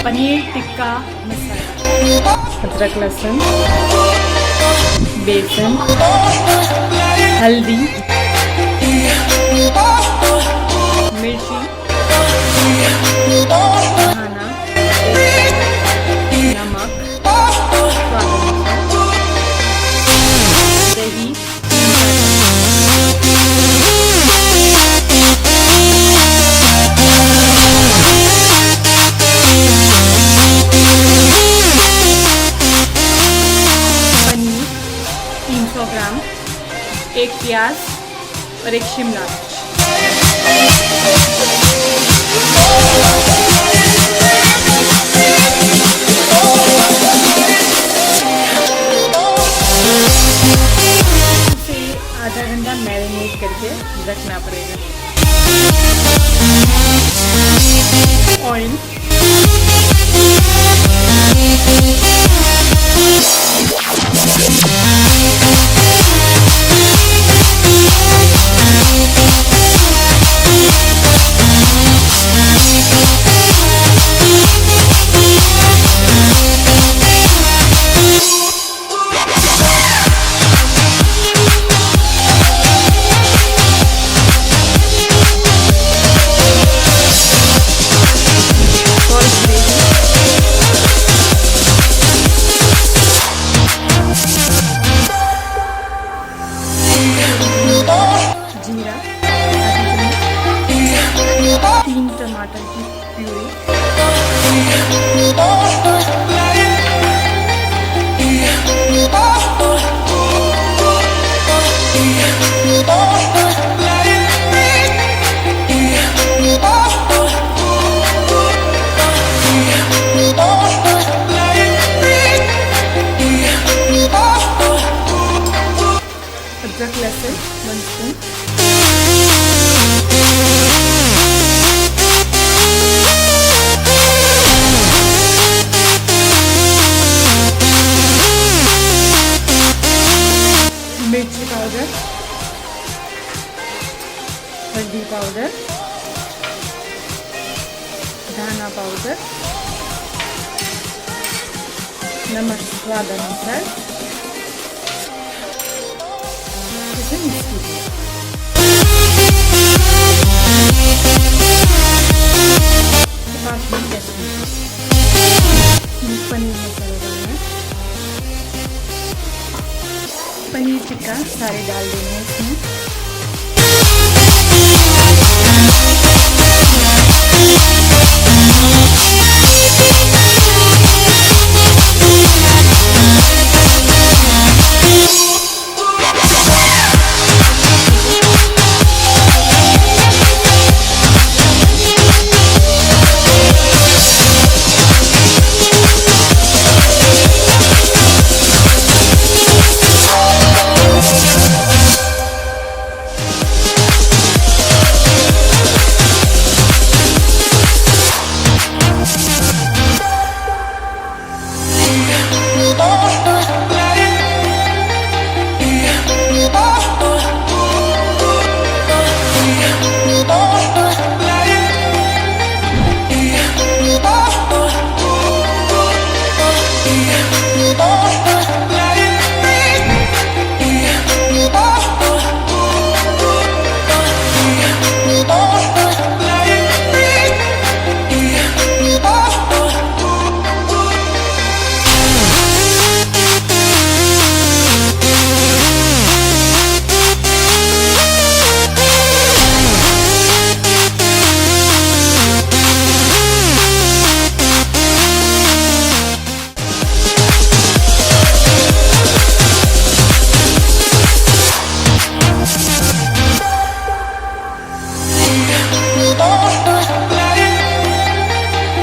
पनीर टिक्का मसाला, अदरक लहसुन, बेसन, हल्दी, मिर्ची, धाना, नमक, स्वाद अनुसार, दही, पनीर 300 ग्राम, एक प्याज और एक शिमला मिर्च। इसे आधा घंटा मैरिनेट करके रखना पड़ेगा। ऑयल, जीरा, 3 टमाटर की प्यूरी, अदरक लहसुन 1 स्पून, मिर्ची पाउडर, हल्दी पाउडर, धाना पाउडर, नमक स्वाद अनुसार। इसे मिक्स कीजिए। पनीर मसाला डालना है, पनीर टिक्का सारे डाल देंगे इसमें।